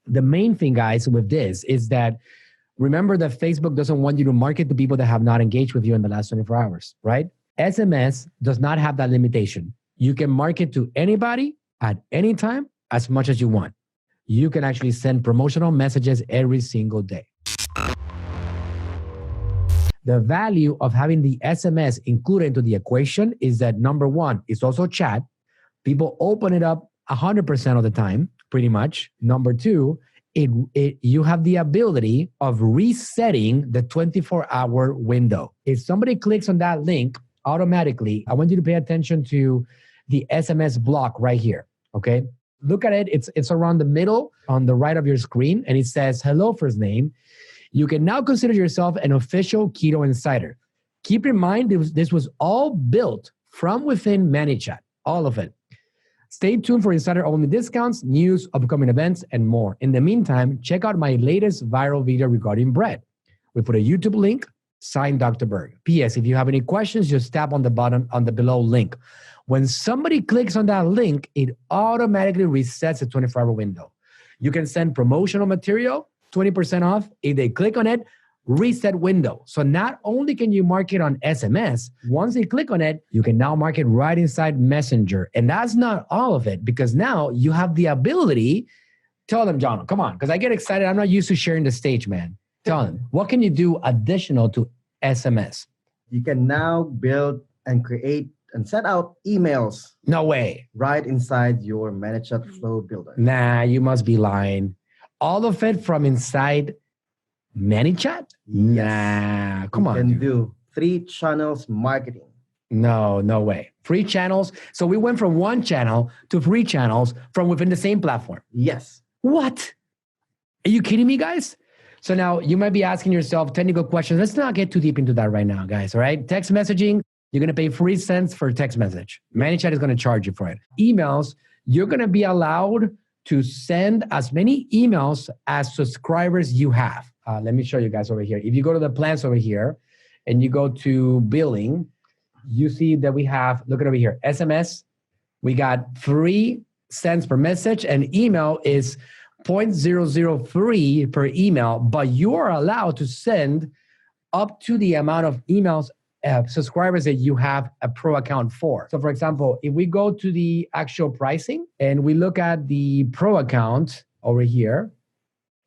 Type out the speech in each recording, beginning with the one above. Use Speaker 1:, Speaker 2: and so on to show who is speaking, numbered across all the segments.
Speaker 1: The main thing, guys, with this is that remember that Facebook doesn't want you to market to people that have not engaged with you in the last 24 hours, right? SMS does not have that limitation. You can market to anybody at any time as much as you want. You can actually send promotional messages every single day. The value of having the SMS included into the equation is that number one, it's also chat. People open it up 100% of the time, pretty much. Number two, you have the ability of resetting the 24-hour window. If somebody clicks on that link, automatically, I want you to pay attention to the SMS block right here, okay? Look at it. It's around the middle on the right of your screen, and it says, hello, first name. You can now consider yourself an official keto insider. Keep in mind, this was all built from within ManyChat, all of it. Stay tuned for insider-only discounts, news, upcoming events, and more. In the meantime, check out my latest viral video regarding bread. We put a YouTube link, signed Dr. Berg. P.S. If you have any questions, just tap on the button on the below link. When somebody clicks on that link, it automatically resets the 24-hour window. You can send promotional material, 20% off. If they click on it, reset window. So not only can you market on SMS, once they click on it, you can now market right inside Messenger. And that's not all of it, because now you have the ability. Tell them, John, come on, because I get excited. I'm not used to sharing the stage, man. Tell them, what can you do additional to SMS?
Speaker 2: You can now build and create and send out emails.
Speaker 1: No way.
Speaker 2: Right inside your ManyChat flow builder.
Speaker 1: Nah, you must be lying. All of it from inside ManyChat?
Speaker 2: Yes.
Speaker 1: Nah, come on.
Speaker 2: You can do 3 channels marketing.
Speaker 1: No way. 3 channels. So we went from 1 channel to 3 channels from within the same platform.
Speaker 2: Yes.
Speaker 1: What? Are you kidding me, guys? So now you might be asking yourself technical questions. Let's not get too deep into that right now, guys. All right. Text messaging, you're going to pay 3 cents for a text message. ManyChat is going to charge you for it. Emails, you're going to be allowed to send as many emails as subscribers you have. Let me show you guys over here. If you go to the plans over here and you go to billing, you see that we have, look at over here, SMS, we got 3 cents per message, and email is 0.003 per email, but you are allowed to send up to the amount of emails, subscribers that you have a pro account for. So for example, if we go to the actual pricing and we look at the pro account over here,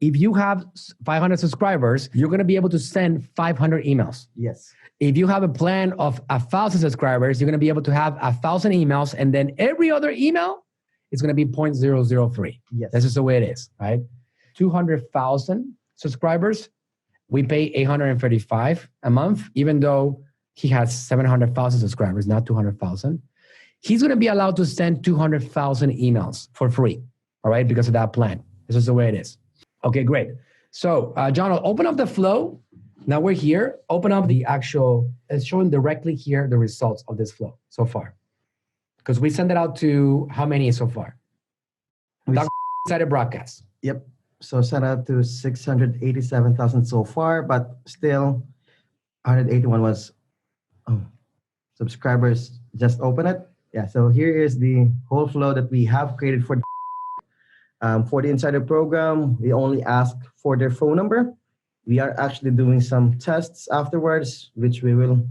Speaker 1: if you have 500 subscribers, you're going to be able to send 500 emails.
Speaker 2: Yes.
Speaker 1: If you have a plan of 1,000 subscribers, you're going to be able to have 1,000 emails, and then every other email is going to be 0.003.
Speaker 2: Yes.
Speaker 1: This is the way it is, right? 200,000 subscribers, we pay $835 a month, even though he has 700,000 subscribers, not 200,000. He's going to be allowed to send 200,000 emails for free, all right, because of that plan. This is the way it is. Okay, great. So, John, I'll open up the flow. Now we're here. Open up the actual, it's showing directly here the results of this flow so far. Because we send it out to how many so far? Dr. Broadcast.
Speaker 2: Yep. So sent out to 687,000 so far, but still 181 was subscribers just open it. Yeah, so here is the whole flow that we have created for the insider program. We only ask for their phone number. We are actually doing some tests afterwards, which we will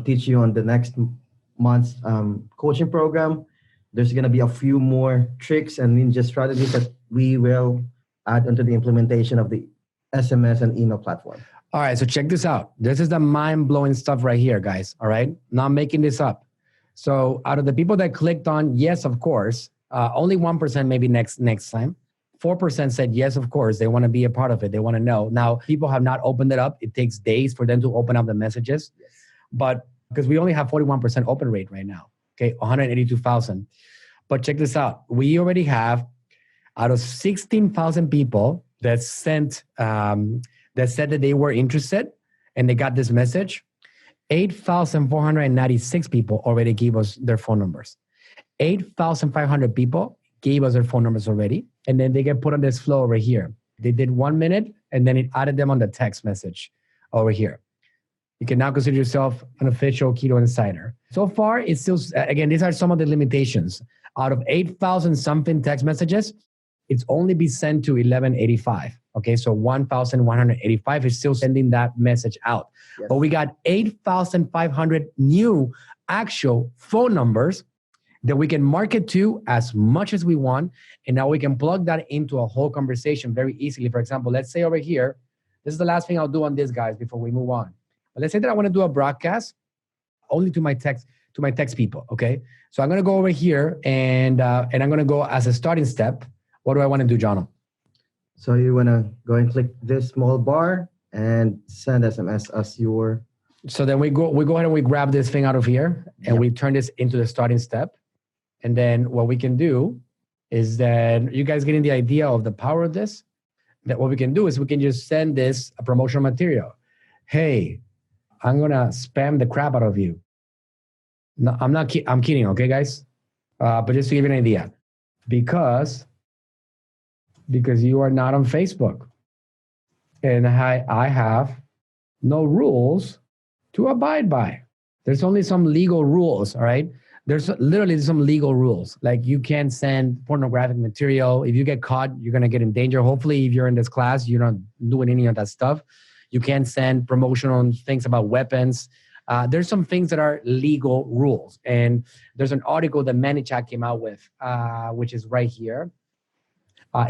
Speaker 2: teach you on the next month's coaching program. There's going to be a few more tricks and ninja strategies that we will add into the implementation of the SMS and email platform.
Speaker 1: All right, so check this out. This is the mind-blowing stuff right here, guys, all right? Not making this up. So out of the people that clicked on yes, of course, only 1% maybe next time. 4% said yes, of course. They want to be a part of it. They want to know. Now, people have not opened it up. It takes days for them to open up the messages.
Speaker 2: Yes.
Speaker 1: But because we only have 41% open rate right now, okay, 182,000. But check this out. We already have, out of 16,000 people that sent, that said that they were interested and they got this message, 8,496 people already gave us their phone numbers. 8,500 people gave us their phone numbers already. And then they get put on this flow over here. They did 1 minute and then it added them on the text message over here. You can now consider yourself an official keto insider. So far, it's still, again, these are some of the limitations. Out of 8,000 something text messages, it's only be sent to 1185. Okay, so 1,185 is still sending that message out.
Speaker 2: Yes.
Speaker 1: But we got 8,500 new actual phone numbers that we can market to as much as we want. And now we can plug that into a whole conversation very easily. For example, let's say over here, this is the last thing I'll do on this, guys, before we move on. But let's say that I want to do a broadcast only to my text people, okay? So I'm going to go over here and I'm going to go as a starting step. What do I want to do, Jono?
Speaker 2: So you want to go and click this small bar and send SMS as your...
Speaker 1: So then we go ahead and we grab this thing out of here and we turn this into the starting step. And then what we can do is that you guys getting the idea of the power of this? That what we can do is we can just send this a promotional material. Hey, I'm going to spam the crap out of you. No, I'm kidding. Okay, guys. But just to give you an idea, because you are not on Facebook and I have no rules to abide by. There's only some legal rules. All right. There's literally some legal rules. Like you can't send pornographic material. If you get caught, you're going to get in danger. Hopefully, if you're in this class, you're not doing any of that stuff. You can't send promotional things about weapons. There's some things that are legal rules. And there's an article that ManyChat came out with, which is right here.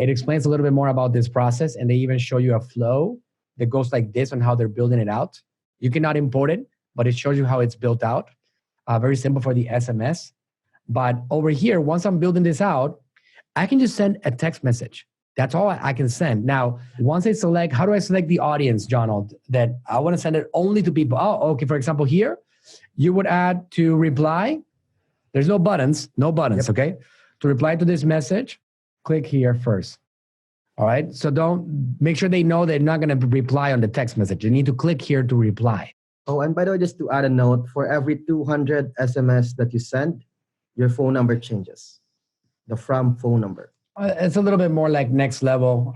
Speaker 1: It explains a little bit more about this process. And they even show you a flow that goes like this on how they're building it out. You cannot import it, but it shows you how it's built out. Very simple for the SMS. But over here, once I'm building this out, I can just send a text message. That's all I can send. Now, once I select, how do I select the audience, John, that I want to send it only to people? Oh, okay. For example, here, you would add to reply. There's no buttons, yep. Okay? To reply to this message, click here first. All right? So make sure they know they're not going to reply on the text message. You need to click here to reply.
Speaker 2: Oh, and by the way, just to add a note, for every 200 SMS that you send, your phone number changes. The from phone number.
Speaker 1: It's a little bit more like next level.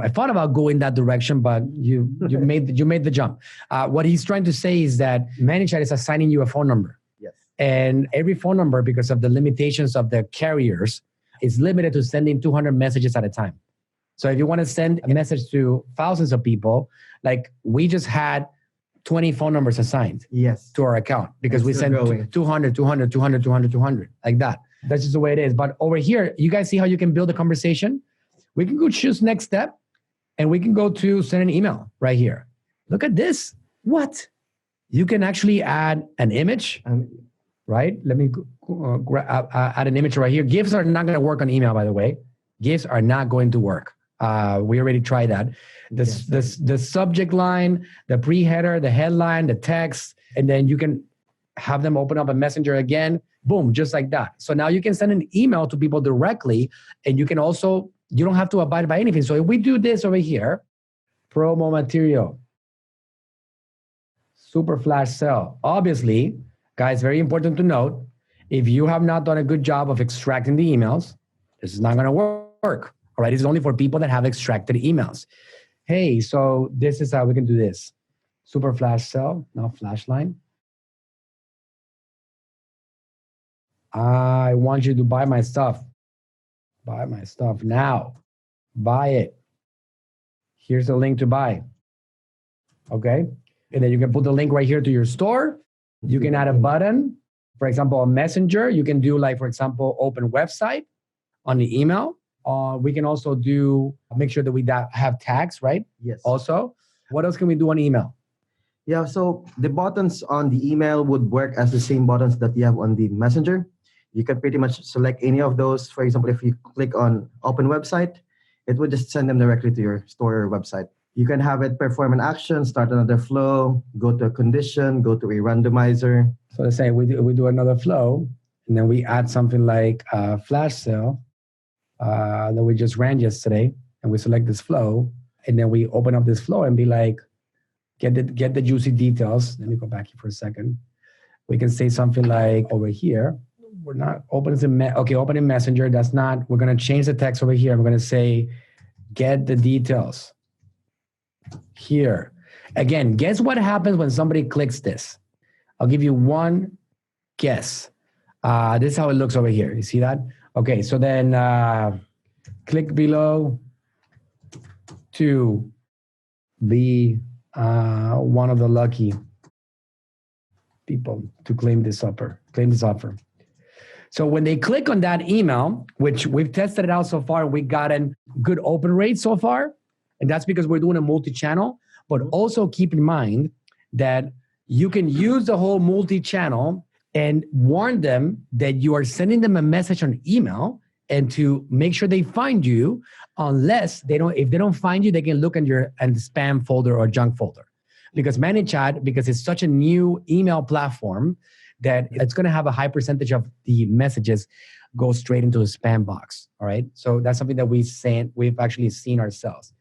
Speaker 1: I thought about going that direction, but you made the jump. What he's trying to say is that ManyChat is assigning you a phone number.
Speaker 2: Yes.
Speaker 1: And every phone number, because of the limitations of the carriers, is limited to sending 200 messages at a time. So if you want to send a message to thousands of people, like we just had 20 phone numbers assigned to our account because we sent 200, like that. That's just the way it is. But over here, you guys see how you can build a conversation? We can go choose next step and we can go to send an email right here. Look at this. What? You can actually add an image, right? Let me add an image right here. GIFs are not going to work on email, by the way. GIFs are not going to work. We already tried that. The subject line, the pre-header, the headline, the text, and then you can have them open up a messenger again. Boom, just like that. So now you can send an email to people directly, and you can also, you don't have to abide by anything. So if we do this over here, promo material, super flash sale. Obviously, guys, very important to note, if you have not done a good job of extracting the emails, this is not going to work. All right, it's only for people that have extracted emails. Hey, so this is how we can do this. Super flash sale, now flash line. I want you to buy my stuff. Buy my stuff now. Buy it. Here's the link to buy. Okay? And then you can put the link right here to your store. You can add a button. For example, a messenger. You can do like, for example, open website on the email. We can also make sure that we have tags, right?
Speaker 2: Yes.
Speaker 1: Also, what else can we do on email?
Speaker 2: Yeah, so the buttons on the email would work as the same buttons that you have on the messenger. You can pretty much select any of those. For example, if you click on open website, it would just send them directly to your store or website. You can have it perform an action, start another flow, go to a condition, go to a randomizer.
Speaker 1: So let's say we do another flow, and then we add something like flash sale that we just ran yesterday, and we select this flow, and then we open up this flow and be like, get the juicy details. Let me go back here for a second. We can say something like over here. We're not opening messenger. That's not, we're going to change the text over here. We're going to say, get the details here. Again, guess what happens when somebody clicks this? I'll give you one guess. This is how it looks over here. You see that? Okay. So then Click below to be one of the lucky people to claim this offer. So when they click on that email, which we've tested it out so far, we got a good open rate so far. And that's because we're doing a multi-channel. But also keep in mind that you can use the whole multi-channel and warn them that you are sending them a message on email and to make sure they find you, unless if they don't find you, they can look in the spam folder or junk folder. Because ManyChat, because it's such a new email platform, that it's going to have a high percentage of the messages go straight into the spam box. All right. So that's something that we've actually seen ourselves.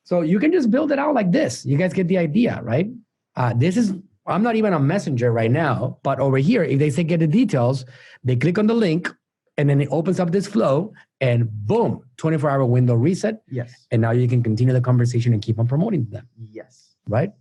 Speaker 1: So you can just build it out like this. You guys get the idea, right? I'm not even on Messenger right now, but over here, if they say get the details, they click on the link and then it opens up this flow and boom, 24-hour window reset.
Speaker 2: Yes.
Speaker 1: And now you can continue the conversation and keep on promoting them.
Speaker 2: Yes.
Speaker 1: Right?